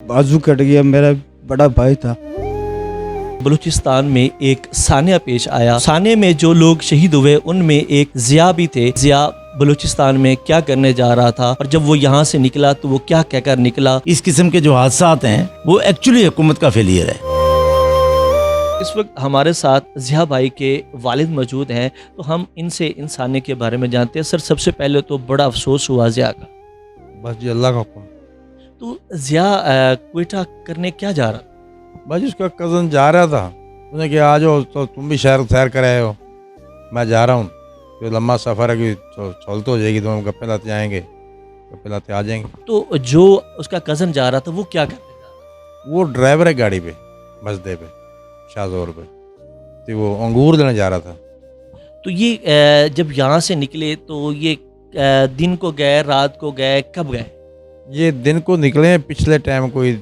बाजू कट गया। मेरा बड़ा भाई था। बलूचिस्तान में एक सानिया पेश आया। सानिया में जो लोग शहीद हुए उनमें एक जिया भी थे। जिया बलूचिस्तान में क्या करने जा रहा था और जब वो यहाँ से निकला तो वो क्या कहकर निकला। इस किस्म के जो हादसात हैं वो एक्चुअली हुकूमत का फेलियर है। इस वक्त हमारे साथ जिया भाई के वालिद मौजूद हैं, तो हम इनसे इंसानियत के बारे में जानते हैं। सर, सबसे पहले तो बड़ा अफसोस हुआ जिया का। बस जी अल्लाह का हुक्म। तो जिया क्वेटा करने क्या जा रहा? बस उसका कज़न जा रहा था, उसने कहा आ जाओ तो तुम भी शहर सैर कर आए हो, मैं जा रहा हूँ। जो लम्बा सफ़र है कि सहूलत हो जाएगी तो हम गप्पे लाते जाएंगे, गप्पे लाते आ जाएंगे। तो जो उसका कज़न जा रहा था वो क्या करने जा रहा था? वो ड्राइवर है गाड़ी पे, मजदे पे, शाहजोर पे, तो वो अंगूर देने जा रहा था। तो ये जब यहाँ से निकले तो ये दिन को गए, रात को गए, कब गए? ये दिन को निकले हैं पिछले टाइम कोई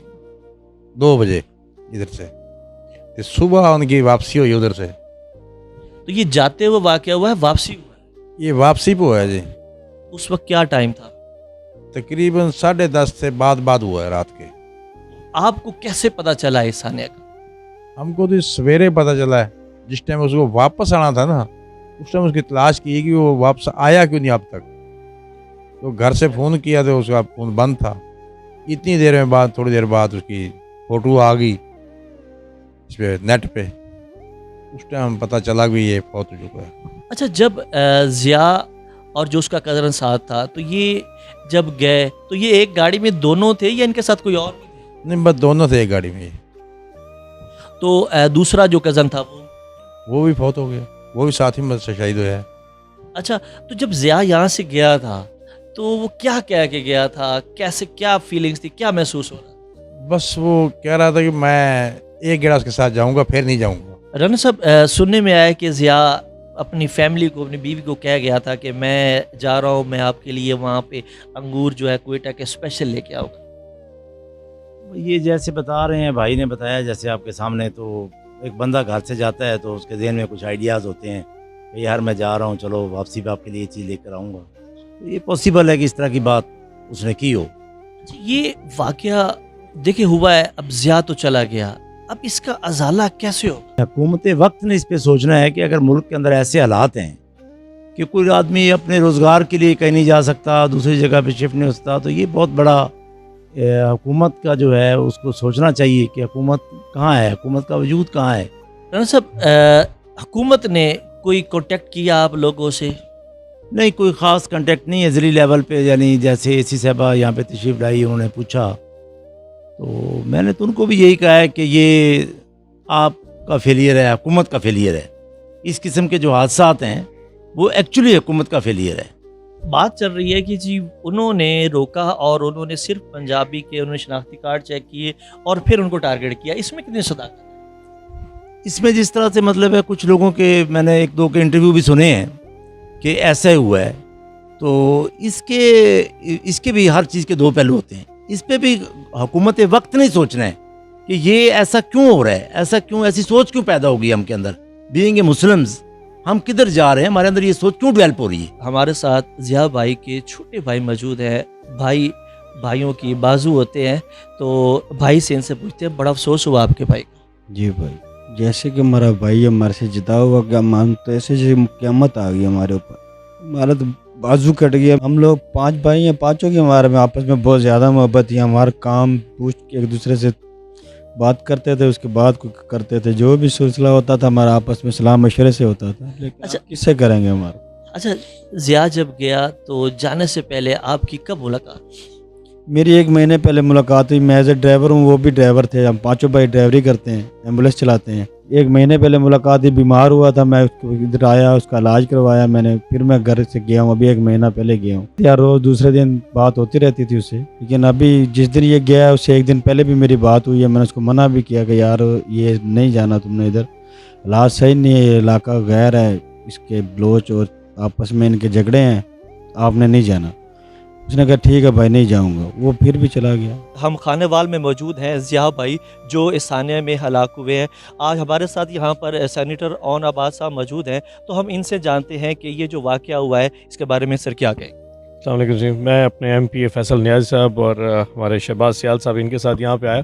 2 बजे इधर से, तो सुबह उनकी वापसी हुई उधर से। तो ये जाते हुए वाक़या हुआ है, वापसी हुआ है? ये वापसी पे हुआ है जी, उस वक्त क्या टाइम था? तकरीबन 10:30 से बाद हुआ है रात के। आपको कैसे पता चला इस सानिया का? हमको तो सवेरे पता चला है, जिस टाइम उसको वापस आना था ना, उस टाइम उसकी तलाश की कि वो वापस आया क्यों नहीं अब तक। तो घर से फ़ोन किया तो उसका फ़ोन बंद था। इतनी देर में बाद, थोड़ी देर बाद उसकी फ़ोटो आ गई इस पे नेट पे। उस टाइम पता चला कि ये फौत हो चुका है। अच्छा, जब जिया और जो उसका कज़न साथ था, तो ये जब गए तो ये एक गाड़ी में दोनों थे या इनके साथ कोई और भी थे? नहीं, बस दोनों थे एक गाड़ी में। तो दूसरा जो कज़न था वो भी फौत हो गया, वो भी साथ ही में से शहीद हुआ है। अच्छा, तो जब जिया यहाँ से गया था तो वो क्या कह के गया था? कैसे, क्या फीलिंग्स थी, क्या महसूस हो रहा? बस वो कह रहा था कि मैं एक गेड़ा उसके साथ जाऊँगा, फिर नहीं जाऊँगा। रना साहब, सुनने में आया कि जिया अपनी फैमिली को, अपनी बीवी को कह गया था कि मैं जा रहा हूँ, मैं आपके लिए वहाँ पे अंगूर जो है क्वेटा के स्पेशल लेके आऊँगा। ये जैसे बता रहे हैं, भाई ने बताया जैसे आपके सामने, तो एक बंदा घर से जाता है तो उसके ज़हन में कुछ आइडियाज़ होते हैं कि यार मैं जा रहा हूँ, चलो वापसी पे आपके लिए ये चीज़ लेकर आऊँगा। तो ये पॉसिबल है कि इस तरह की बात उसने की हो। अच्छा, ये वाक़या देखिए हुआ है, अब जिया तो चला गया, अब इसका अजाला कैसे हो? हुकूमत वक्त ने इस पे सोचना है कि अगर मुल्क के अंदर ऐसे हालात हैं कि कोई आदमी अपने रोज़गार के लिए कहीं नहीं जा सकता, दूसरी जगह पे शिफ्ट नहीं हो सकता, तो ये बहुत बड़ा हुकूमत का जो है उसको सोचना चाहिए कि हुकूमत कहाँ है, हुकूमत का वजूद कहाँ है। रना साहब, हुकूमत ने कोई कॉन्टेक्ट किया आप लोगों से? नहीं, कोई ख़ास कांटेक्ट नहीं है ज़िली लेवल पे, यानी जैसे एसी साहबा यहाँ पे तशरीफ़ लाई, उन्होंने पूछा तो मैंने तो उनको भी यही कहा है कि ये आपका फेलियर है, हुकूमत का फेलियर है। इस किस्म के जो हादसात हैं वो एक्चुअली हुकूमत का फेलियर है। बात चल रही है कि जी उन्होंने रोका और उन्होंने सिर्फ पंजाबी के, उन्होंने शनाख्ती कार्ड चेक किए और फिर उनको टारगेट किया, इसमें कितनी सदाकत है? इसमें जिस तरह से मतलब है, कुछ लोगों के मैंने 1-2 के इंटरव्यू भी सुने हैं कि ऐसा ही हुआ है, तो इसके भी हर चीज़ के 2 पहलू होते हैं। इस पे भी हुकूमत वक्त नहीं सोचना है कि ये ऐसा क्यों हो रहा है, ऐसा क्यों, ऐसी सोच क्यों पैदा होगी हम के अंदर, बीइंग ए मुस्लिम्स हम किधर जा रहे हैं, हमारे अंदर ये सोच क्यों डेवलप हो रही है। हमारे साथ जिया भाई के छोटे भाई मौजूद हैं। भाइयों की बाजू होते हैं, तो भाई से इनसे पूछते हैं, बड़ा अफसोस हुआ आपके भाई को? जी भाई, जैसे कि हमारा भाई हमारे से जुदा हुआ, क्या मानते ऐसे जैसे क़यामत आ गई हमारे ऊपर। हमारा तो बाजू कट गया। हम लोग 5 भाई हैं, पांचों की हमारे में आपस में बहुत ज़्यादा मोहब्बत थी। हमारा काम पूछ के एक दूसरे से बात करते थे, उसके बाद करते थे। जो भी सिलसिला होता था हमारा आपस में सलाह मशवरे से होता था। लेकिन अच्छा, किससे करेंगे हमारा। अच्छा, जिया जब गया तो जाने से पहले आपकी कब मुलाकात? मेरी 1 महीने पहले मुलाकात हुई। मैं एज ए ड्राइवर हूँ, वो भी ड्राइवर थे, हम पाँचों भाई ड्राइवरी करते हैं, एम्बुलेंस चलाते हैं। 1 महीने पहले मुलाकात हुई, बीमार हुआ था, मैं उसको इधर आया, उसका इलाज करवाया मैंने, फिर मैं घर से गया हूँ, अभी 1 महीना पहले गया हूँ। यार रोज़ दूसरे दिन बात होती रहती थी उससे, लेकिन अभी जिस दिन ये गया उससे 1 दिन पहले भी मेरी बात हुई है। मैंने उसको मना भी किया कि यार ये नहीं जाना तुमने, इधर इलाज सही नहीं है, ये इलाका गैर है, इसके बलोच और आपस में इनके झगड़े हैं, आपने नहीं जाना। उसने कहा ठीक है भाई, नहीं जाऊंगा, वो फिर भी चला गया। हम खानेवाल में मौजूद हैं जिया भाई, जो इस सानिया में हलाक हुए हैं। आज हमारे साथ यहाँ पर सेनेटर ओन अब्बास साहब मौजूद हैं, तो हम इनसे जानते हैं कि ये जो वाक़या हुआ है इसके बारे में सर क्या कहें। अस्सलाम वालेकुम जी। मैं अपने MP फैसल नियाज़ साहब और हमारे शहबाज सियाल साहब इनके साथ यहाँ पे आया।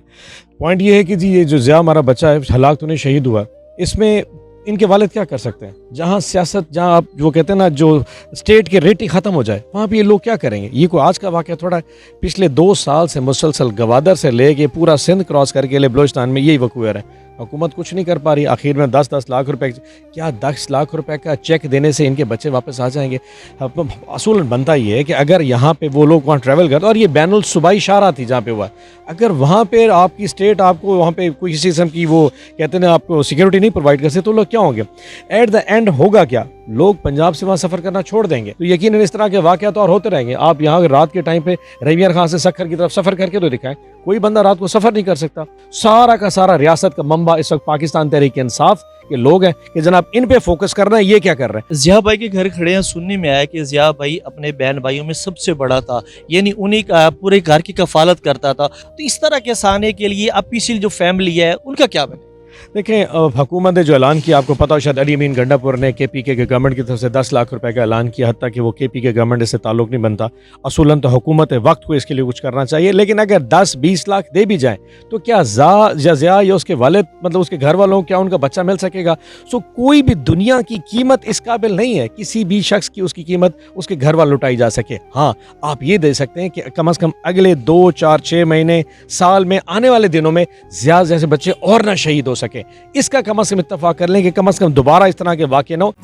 पॉइंट ये है कि जी ये जो ज़िया हमारा बच्चा है हलाक तो नहीं शहीद हुआ, इसमें इनके वालिद क्या कर सकते हैं? जहाँ सियासत, जहाँ आप जो कहते हैं ना, जो स्टेट की रेटी ख़त्म हो जाए, वहाँ पे ये लोग क्या करेंगे? ये कोई आज का वाक़या थोड़ा है। पिछले 2 साल से मुसलसल गवादर से लेके पूरा सिंध क्रॉस करके ले बलोचिस्तान में यही वक़्त हुए रहे। हुकूमत कुछ नहीं कर पा रही। आखिर में 10-10 लाख रुपए, क्या 10 लाख रुपए का चेक देने से इनके बच्चे वापस आ जाएंगे? अब असूलन बनता ये है कि अगर यहाँ पे वो लोग वहाँ ट्रैवल करते, और ये बैनुल सूबाई शाहरा थी जहाँ पे हुआ, अगर वहाँ पे आपकी स्टेट आपको वहाँ पे कोई किसी किस्म की वो कहते हैं आपको सिक्योरिटी नहीं प्रोवाइड करते, तो लोग क्या होंगे? एट द एंड होगा क्या? लोग पंजाब से वहाँ सफ़र करना छोड़ देंगे। तो यकीनन इस तरह के वाक़यात और होते रहेंगे। आप यहाँ रात के टाइम पे रवियार खां से सक्खर की तरफ सफ़र करके तो दिखाएं, कोई बंदा रात को सफ़र नहीं कर सकता। सारा का सारा रियासत का मंबा इस वक्त पाकिस्तान तहरीक इंसाफ के लोग हैं कि जनाब इन पे फोकस करना है। ये क्या कर रहे हैं? जिया भाई के घर खड़े हैं, सुनने में आया कि जिया भाई अपने बहन भाइयों में सबसे बड़ा था, यानी उन्हीं का पूरे घर की कफालत करता था। तो इस तरह के साने के लिए अब पिछली जो फैमिली है उनका क्या बने? देखें, हुकूमत ने जो ऐलान किया, आपको पता हो शायद अली अमीन गंडापुर ने KPK के गवर्नमेंट की तरफ से 10 लाख रुपए का ऐलान किया, हत्ता कि वो KPK गवर्नमेंट से ताल्लुक नहीं बनता। असूलन तो हुकूमत वक्त को इसके लिए कुछ करना चाहिए, लेकिन अगर 10-20 लाख दे भी जाएं तो क्या ज़िया या उसके वालिद, मतलब उसके घर वालों को, क्या उनका बच्चा मिल सकेगा? सो कोई भी दुनिया की कीमत इस काबिल नहीं है किसी भी शख्स की उसकी कीमत उसके घर वाल लुटाई जा सके। हाँ, आप ये दे सकते हैं कि कम से कम अगले 2, 4, 6 महीने, साल में, आने वाले दिनों में ज़िया जैसे बच्चे और ना शहीद हो सके। इसका कम से कम इत्तफाक कर लें कि कम से कम दोबारा इस तरह के वाक़े ना हो।